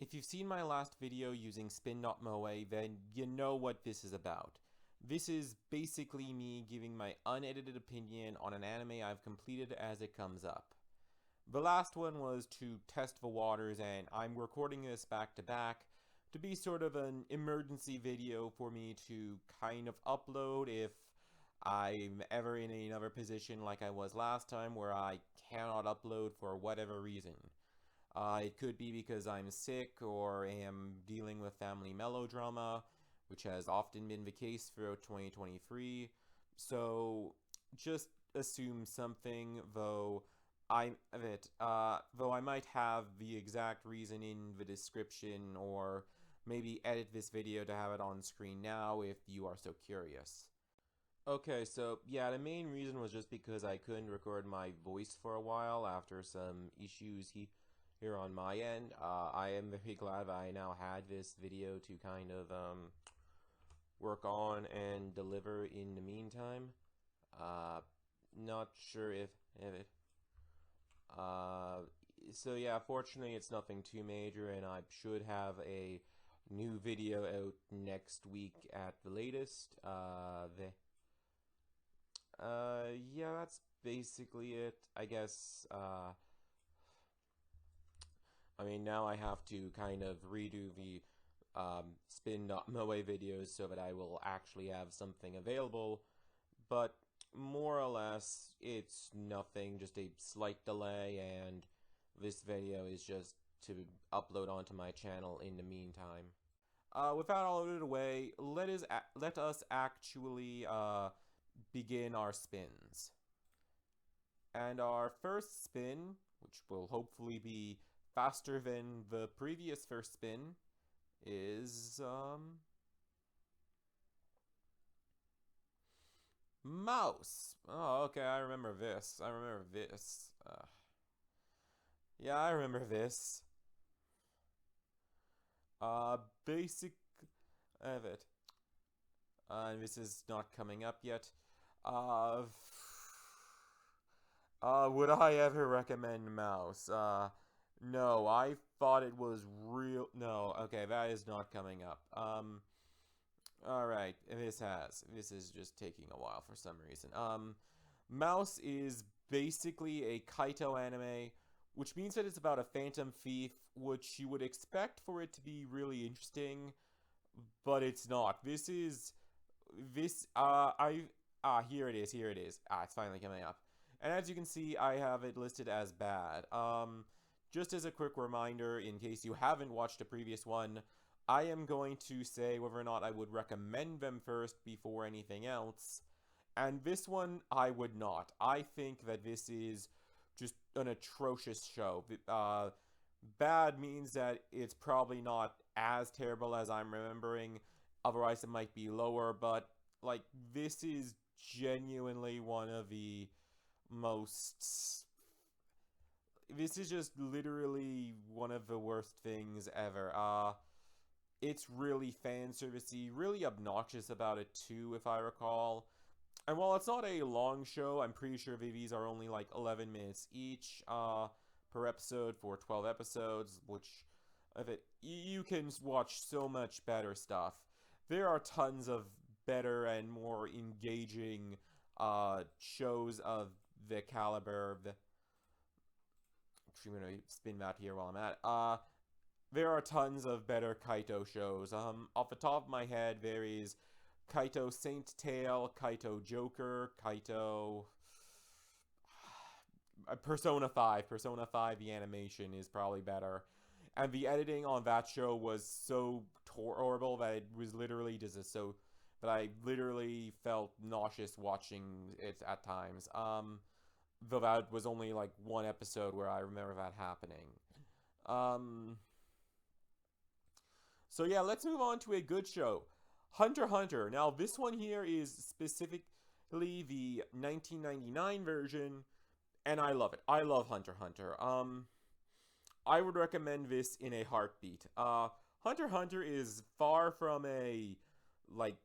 If you've seen my last video using Spin.Moe, then you know what this is about. This is basically me giving my unedited opinion on an anime I've completed as it comes up. The last one was to test the waters, and I'm recording this back to back to be sort of an emergency video for me to kind of upload if I'm ever in another position like I was last time where I cannot upload for whatever reason. It could be because I'm sick or am dealing with family melodrama, which has often been the case throughout 2023. So just assume something, though I might have the exact reason in the description, or maybe edit this video to have it on screen now if you are so curious. Okay, so yeah, the main reason was just because I couldn't record my voice for a while after some issues here on my end. I am very glad that I now had this video to kind of work on and deliver in the meantime. Not sure if it. So yeah, fortunately it's nothing too major, and I should have a new video out next week at the latest. Yeah, that's basically it, I guess. I mean, now I have to kind of redo the Spin.Moe videos so that I will actually have something available, but more or less, it's nothing, just a slight delay, and this video is just to upload onto my channel in the meantime. With that all out of the way, let us actually begin our spins. And our first spin, which will hopefully be faster than the previous first spin, is mouse. Oh, okay, I remember this. Yeah, I remember this. Basic of it. This is not coming up yet. Uh, would I ever recommend mouse? No, I thought it was real. No, okay, that is not coming up. Alright, this is just taking a while for some reason. Mouse is basically a Kaito anime, which means that it's about a phantom thief, which you would expect for it to be really interesting, but it's not. Here it is. It's finally coming up. And as you can see, I have it listed as bad. Just as a quick reminder, in case you haven't watched a previous one, I am going to say whether or not I would recommend them first before anything else. And this one, I would not. I think that this is just an atrocious show. Bad means that it's probably not as terrible as I'm remembering. Otherwise, it might be lower. But, like, this is genuinely one of the most... This is just literally one of the worst things ever. It's really fan servicey, really obnoxious about it too, if I recall. And while it's not a long show, I'm pretty sure these are only like 11 minutes each per episode for 12 episodes, which of it you can watch so much better stuff. There are tons of better and more engaging shows of the caliber of the... I'm going to spin that here while I'm at it. There are tons of better Kaito shows. Off the top of my head, there is Kaito Saint Tail, Kaito Joker, Kaito... Persona 5. Persona 5, the animation is probably better. And the editing on that show was so horrible that it was literally just so... that I literally felt nauseous watching it at times. Though that was only like one episode where I remember that happening. So yeah, let's move on to a good show. Hunter x Hunter. Now this one here is specifically the 1999 version, and I love it. I love Hunter x Hunter. I would recommend this in a heartbeat. Hunter x Hunter is far from a, like,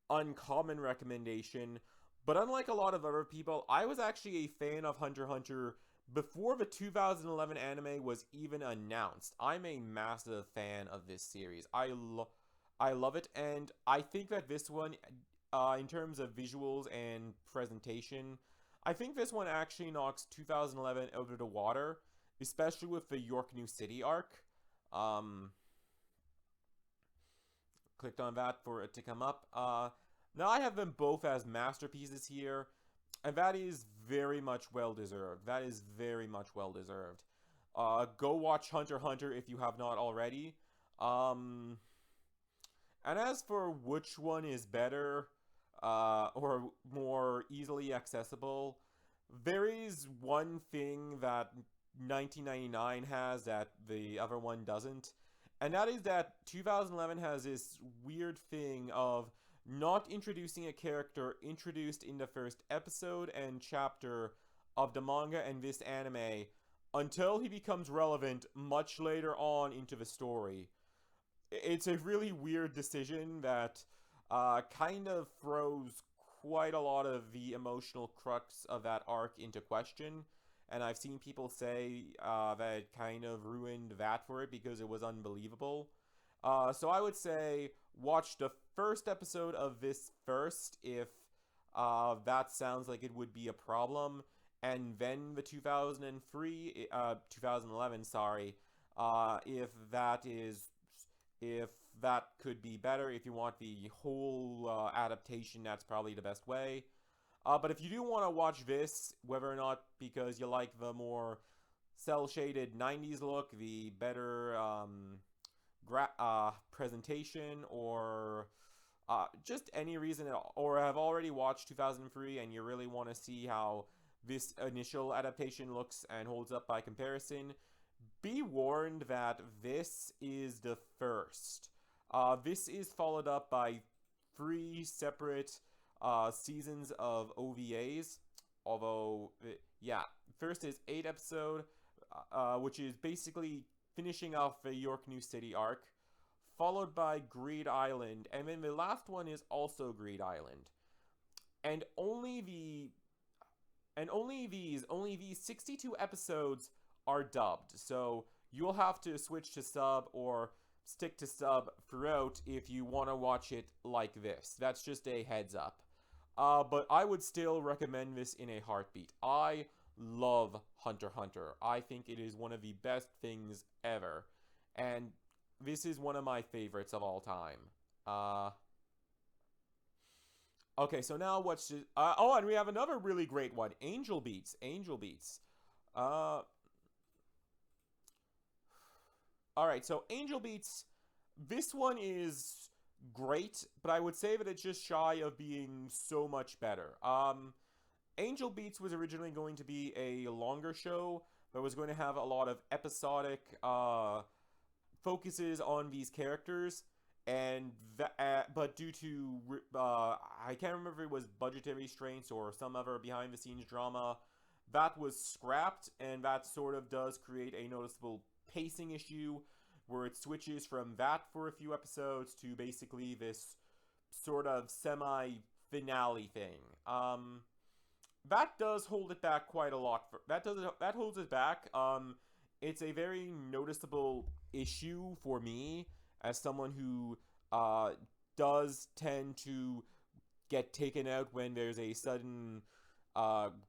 uncommon recommendation, but unlike a lot of other people, I was actually a fan of Hunter x Hunter before the 2011 anime was even announced. I'm a massive fan of this series. I love it, and I think that this one, in terms of visuals and presentation, I think this one actually knocks 2011 out of the water, especially with the York New City arc. Um, Clicked on that for it to come up. Now I have them both as masterpieces here, and that is very much well deserved. That is very much well deserved. Go watch Hunter x Hunter if you have not already. Um, and as for which one is better, or more easily accessible, there is one thing that 1999 has that the other one doesn't, and that is that 2011 has this weird thing of not introducing a character introduced in the first episode and chapter of the manga and this anime until he becomes relevant much later on into the story. It's a really weird decision that kind of throws quite a lot of the emotional crux of that arc into question. And I've seen people say that it kind of ruined that for it because it was unbelievable. So I would say watch the first episode of this first if that sounds like it would be a problem. And then the 2011, sorry, if that is if that could be better. If you want the whole adaptation, that's probably the best way. But if you do want to watch this, whether or not because you like the more cel-shaded 90s look, the better presentation, or just any reason, or have already watched 2003 and you really want to see how this initial adaptation looks and holds up by comparison, be warned that this is the first. This is followed up by 3 separate seasons of OVAs. Although, yeah, first is 8 episode, which is basically finishing off the York New City arc, followed by Greed Island, and then the last one is also Greed Island. And only these 62 episodes are dubbed. So you'll have to switch to sub or stick to sub throughout if you want to watch it like this. That's just a heads up. But I would still recommend this in a heartbeat. I love Hunter x Hunter. I think it is one of the best things ever. And this is one of my favorites of all time. Okay, so now what's... oh, and we have another really great one. Angel Beats. Angel Beats. Alright, so Angel Beats, this one is great, but I would say that it's just shy of being so much better. Angel Beats was originally going to be a longer show that was going to have a lot of episodic focuses on these characters, and but due to I can't remember if it was budgetary restraints or some other behind the scenes drama, that was scrapped, and that sort of does create a noticeable pacing issue where it switches from that for a few episodes to basically this sort of semi-finale thing. That does hold it back quite a lot. That holds it back. It's a very noticeable issue for me as someone who does tend to get taken out when there's a sudden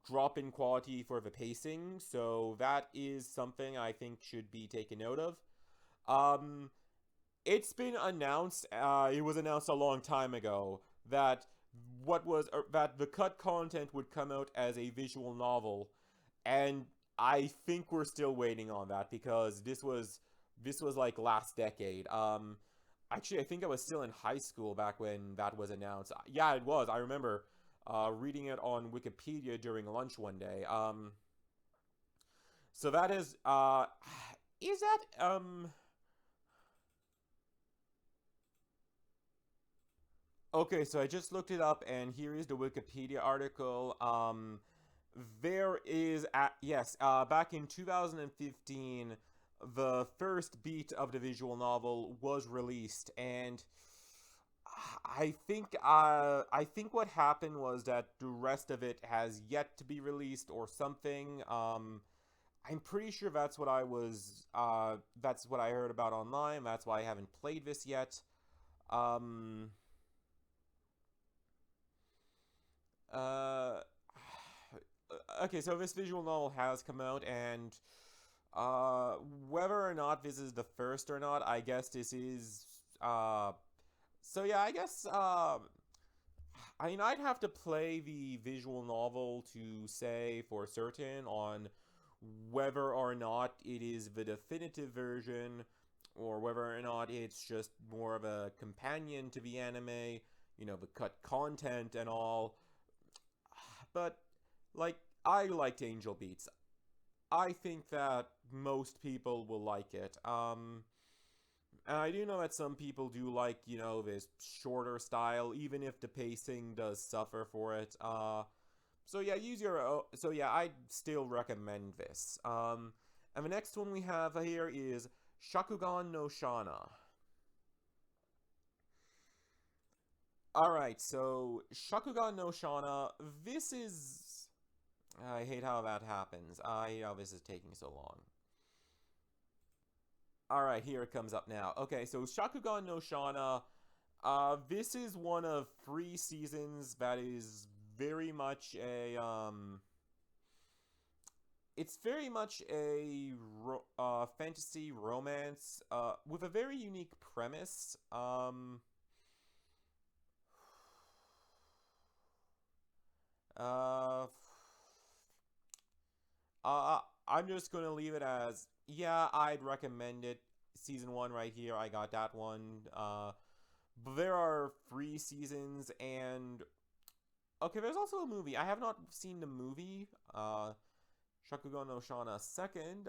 drop in quality for the pacing. So that is something I think should be taken note of. It's been announced, it was announced a long time ago, that that the cut content would come out as a visual novel, and I think we're still waiting on that because this was like last decade. Actually, I think I was still in high school back when that was announced. Yeah, it was. I remember reading it on Wikipedia during lunch one day. So that is that okay, so I just looked it up, and here is the Wikipedia article. There is, yes, back in 2015, the first beat of the visual novel was released, and I think what happened was that the rest of it has yet to be released or something. I'm pretty sure that's what that's what I heard about online. That's why I haven't played this yet. Um, uh, okay, so this visual novel has come out, and uh, whether or not this is the first or not, I guess this is so yeah, I guess I mean, I'd have to play the visual novel to say for certain on whether or not it is the definitive version or whether or not it's just more of a companion to the anime, the cut content and all. But, like, I liked Angel Beats. I think that most people will like it. And I do know that some people do like, this shorter style, even if the pacing does suffer for it. So yeah, so yeah, I'd still recommend this. And the next one we have here is Shakugan no Shana. Alright, so Shakugan no Shana, this is... I hate how that happens. I hate how this is taking so long. Alright, here it comes up now. Okay, so Shakugan no Shana, this is one of 3 seasons that is very much it's very much a fantasy romance, with a very unique premise. Uh, I'm just gonna leave it as, yeah, I'd recommend it. Season 1 right here, I got that one. But there are 3 seasons, and okay, there's also a movie. I have not seen the movie. Shakugan no Shana second.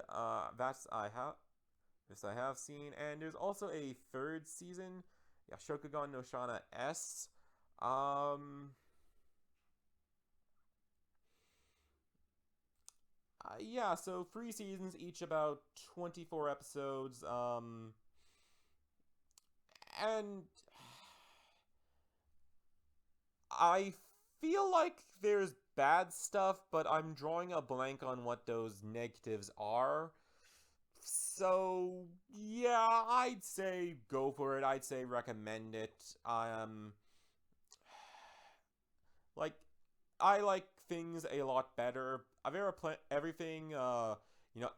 This I have seen, and there's also a 3rd season. Yeah, Shakugan no Shana S. Um, yeah, so 3 seasons, each about 24 episodes. And I feel like there's bad stuff, but I'm drawing a blank on what those negatives are. So, yeah, I'd say go for it. I'd say recommend it. Like, I like things a lot better. I've ever played everything,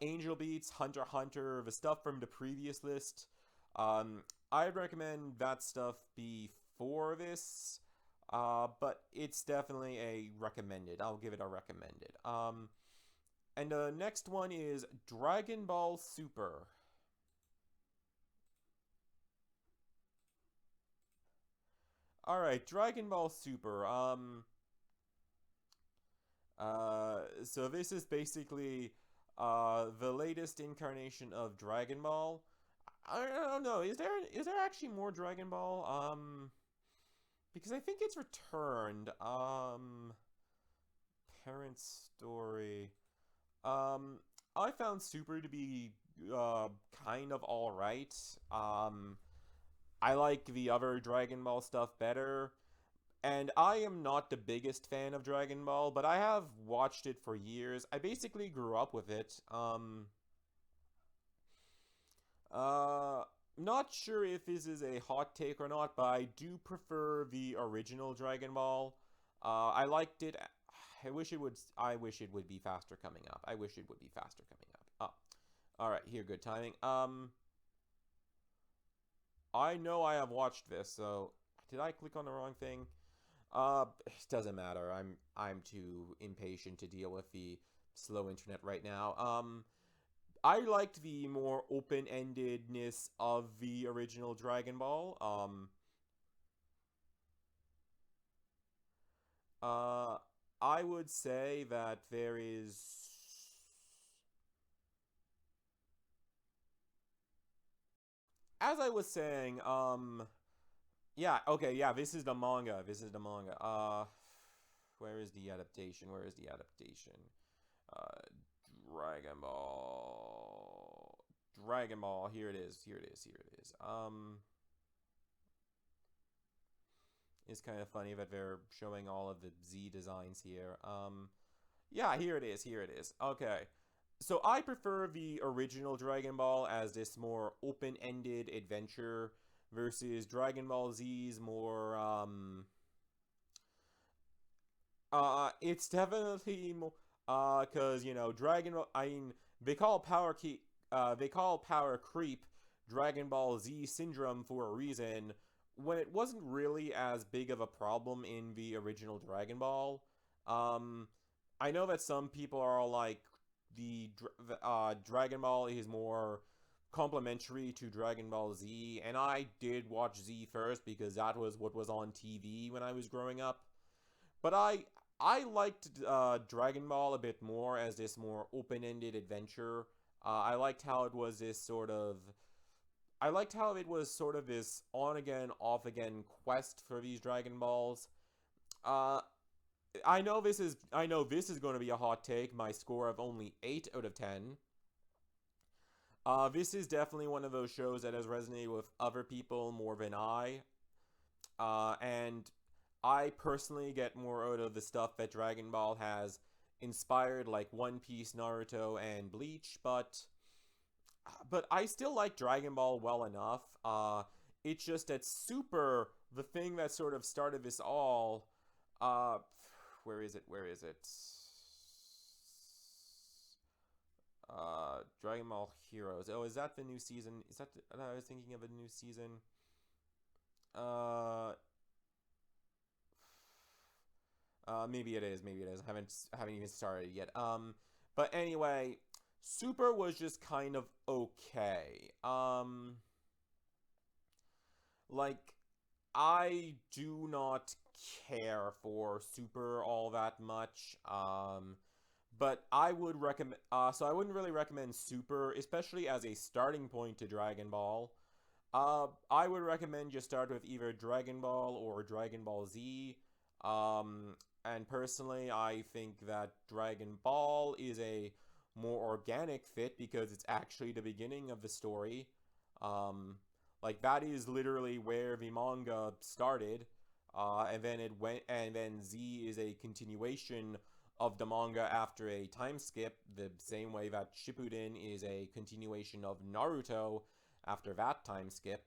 Angel Beats, Hunter x Hunter, the stuff from the previous list. I'd recommend that stuff before this, but it's definitely a recommended. I'll give it a recommended. And the next one is Dragon Ball Super. Alright, Dragon Ball Super. So this is basically the latest incarnation of Dragon Ball. I don't know. Is there actually more Dragon Ball? Because I think it's returned. Parent story. I found Super to be kind of all right. I like the other Dragon Ball stuff better. And I am not the biggest fan of Dragon Ball, but I have watched it for years. I basically grew up with it. Uh, Not sure if this is a hot take or not, but I do prefer the original Dragon Ball. I liked it. I wish it would be faster coming up. I wish it would be faster coming up. Oh, all right. Here, good timing. I know I have watched this, so did I click on the wrong thing? It doesn't matter. I'm too impatient to deal with the slow internet right now. I liked the more open-endedness of the original Dragon Ball. Uh, I would say that there is. As I was saying, yeah, okay, yeah, this is the manga. This is the manga. Where is the adaptation? Where is the adaptation? Uh, Dragon Ball. Dragon Ball. Here it is. Here it is. Here it is. It's kind of funny that they're showing all of the Z designs here. Yeah, here it is. Here it is. Okay. So I prefer the original Dragon Ball as this more open-ended adventure versus Dragon Ball Z's more it's definitely more cuz Dragon Ball, I mean, they call they call power creep Dragon Ball Z syndrome for a reason when it wasn't really as big of a problem in the original Dragon Ball. Um I know that some people are like Dragon Ball is more complementary to Dragon Ball Z, and I did watch Z first because that was what was on TV when I was growing up. But I liked Dragon Ball a bit more as this more open-ended adventure. I liked how it was this sort of I liked how it was sort of this on again, off again quest for these Dragon Balls. Uh, I know this is going to be a hot take. My score of only 8 out of 10. This is definitely one of those shows that has resonated with other people more than I. And I personally get more out of the stuff that Dragon Ball has inspired, like One Piece, Naruto, and Bleach. But I still like Dragon Ball well enough. It's just that Super, the thing that sort of started this all, uh, where is it? Where is it? Dragon Ball Heroes. Oh, is that the new season? Is that I was thinking of a new season? Uh, maybe it is. Maybe it is. I haven't even started yet. But anyway, Super was just kind of okay. Like I do not care for Super all that much. But I would recommend. So I wouldn't really recommend Super, especially as a starting point to Dragon Ball. I would recommend you start with either Dragon Ball or Dragon Ball Z. And personally, I think that Dragon Ball is a more organic fit because it's actually the beginning of the story. Um, like that is literally where the manga started, and then Z is a continuation of the manga after a time skip, the same way that Shippuden is a continuation of Naruto after that time skip.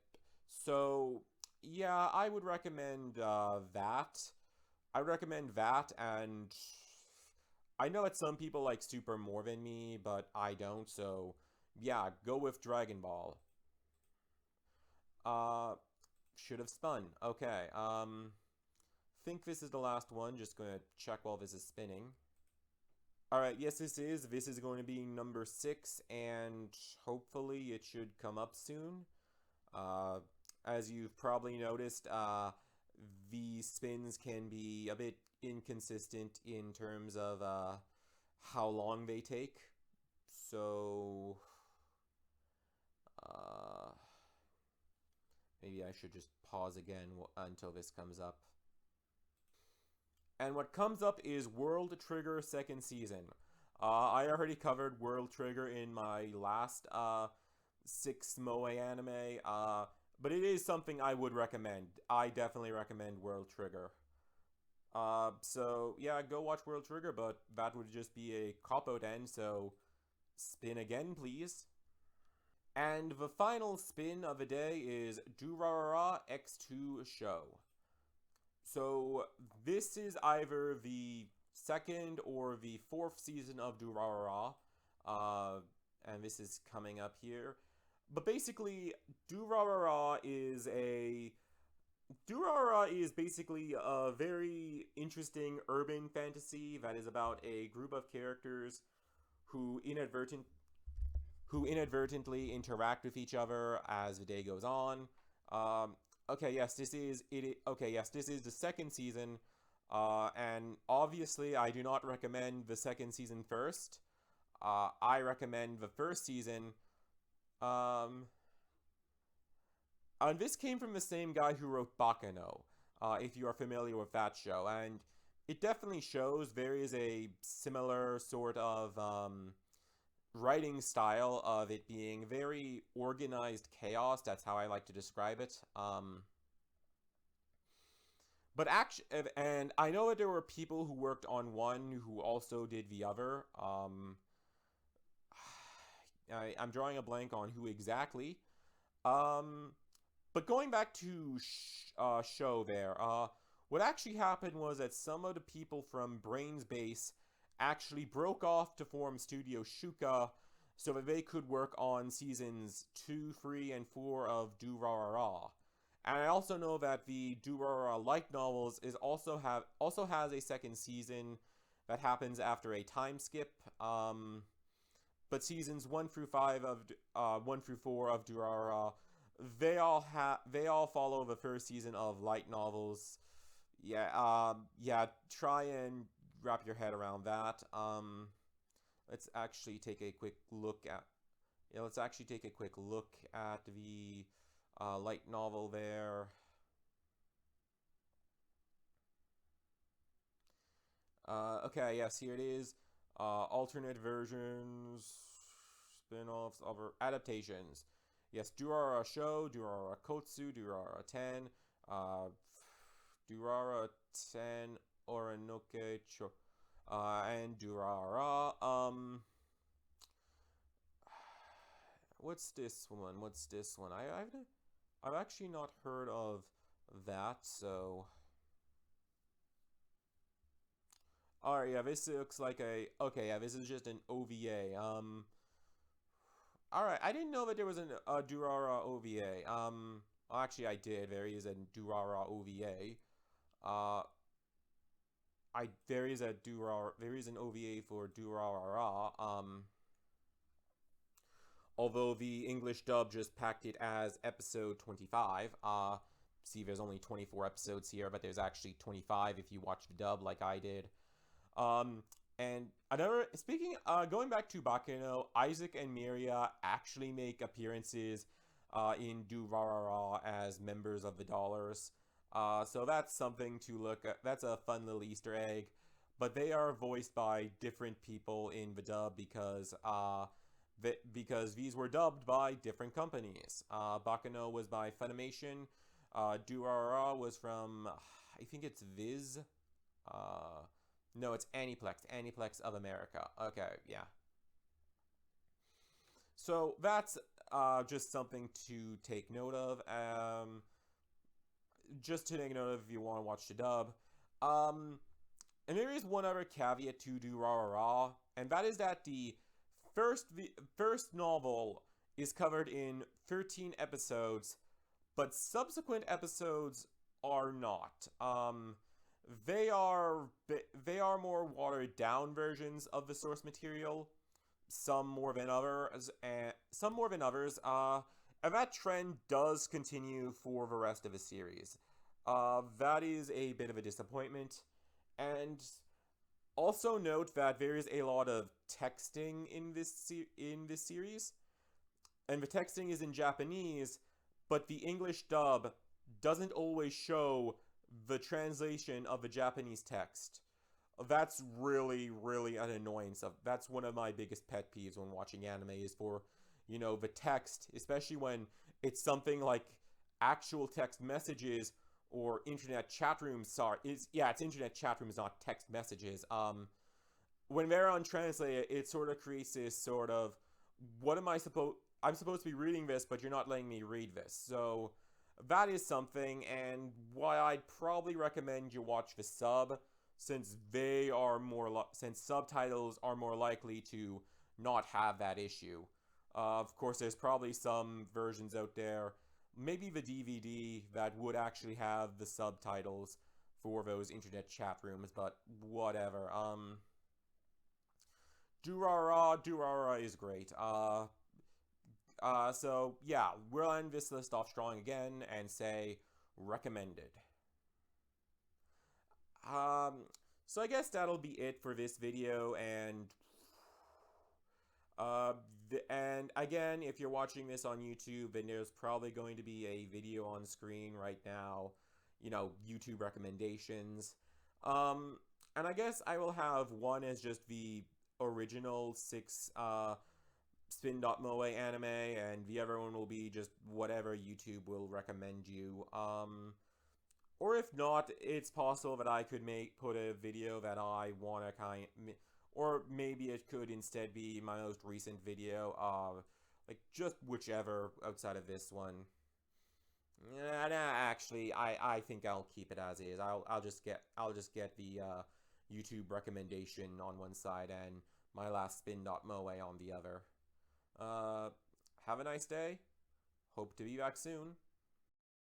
So, yeah, I would recommend that. I recommend that, and I know that some people like Super more than me, but I don't, so yeah, go with Dragon Ball. Uh, should have spun. Okay, think this is the last one. Just gonna check while this is spinning. Alright, yes, this is. This is going to be number 6, and hopefully it should come up soon. Uh, as you've probably noticed, the spins can be a bit inconsistent in terms of how long they take. So, uh, maybe I should just pause again until this comes up. And what comes up is World Trigger second season. I already covered World Trigger in my last Spin.Moe Anime, but it is something I would recommend. I definitely recommend World Trigger. So yeah, go watch World Trigger, but that would just be a cop out end. So spin again, please. And the final spin of the day is Durarara X2 Show. So this is either the second or the fourth season of Durarara, uh, and this is coming up here. But basically, Durarara is a Durarara is basically a very interesting urban fantasy that is about a group of characters who inadvertent who inadvertently interact with each other as the day goes on. Okay, yes, this is it. Okay, yes, this is the second season, and obviously, I do not recommend the second season first. I recommend the first season. Um, and this came from the same guy who wrote Bakano, if you are familiar with that show, and it definitely shows there is a similar sort of writing style of it being very organized chaos. That's how I like to describe it. But actually, and I know that there were people who worked on one who also did the other. I'm drawing a blank on who exactly. Um, but going back to show there, what actually happened was that some of the people from Brain's Base actually broke off to form Studio Shuka so that they could work on seasons 2, 3, and 4 of Durarara. And I also know that the Durarara light novels also has a second season that happens after a time skip. But seasons 1 through 4 of Durarara, they all follow the first season of light novels. Yeah, try and wrap your head around that. Let's actually take a quick look at the light novel there. Okay, yes, here it is. Alternate versions, spin-offs, other adaptations. Yes, Durara Show, Durara Kotsu, Durara 10, Durara 10 Oranoke Cho, and Durara. What's this one? I've actually not heard of that. So, alright, yeah, this looks like this is just an OVA. Alright, I didn't know that there was a Durara OVA. Well, actually, I did. There is a Durara OVA. Uh, there is an OVA for Durara. Although the English dub just packed it as episode 25. See, there's only 24 episodes here, but there's actually 25 if you watch the dub like I did. And going back to Bakeno, Isaac and Miria actually make appearances in Durarara as members of the Dollars. So that's something to look at. That's a fun little Easter egg. But they are voiced by different people in the dub because these were dubbed by different companies. Bakeno was by Funimation. Durarara was from, I think it's Viz. No, it's Aniplex of America. Okay, yeah. So that's just something to take note of. Just to take note of if you want to watch the dub. And there is one other caveat to Durarara, and that is that the first novel is covered in 13 episodes, but subsequent episodes are not. They are more watered down versions of the source material, some more than others, and that trend does continue for the rest of the series. That is a bit of a disappointment, and also note that there is a lot of texting in this series, and the texting is in Japanese, but the English dub doesn't always show the translation of the Japanese text. That's really, really an annoyance. That's one of my biggest pet peeves when watching anime is for, the text, especially when it's something like actual text messages or internet chat rooms. Sorry, it's internet chat rooms, not text messages. When they're untranslated, it sort of creates this sort of, I'm supposed to be reading this, but you're not letting me read this. So that is something, and why I'd probably recommend you watch the sub, since since subtitles are more likely to not have that issue. Of course, there's probably some versions out there, maybe the DVD, that would actually have the subtitles for those internet chat rooms, but whatever. Durara is great. So yeah, we'll end this list off strong again and say recommended. So I guess that'll be it for this video, and and again, if you're watching this on YouTube, then there's probably going to be a video on screen right now, YouTube recommendations. And I guess I will have one as just the original 6 Spin.Moe Anime, and the other one will be just whatever YouTube will recommend you. Or if not, it's possible that I could put a video that I want to Or maybe it could instead be my most recent video, like just whichever outside of this one. Nah, actually, I think I'll keep it as is. I'll just get the YouTube recommendation on one side and my last Spin.Moe on the other. Have a nice day. Hope to be back soon.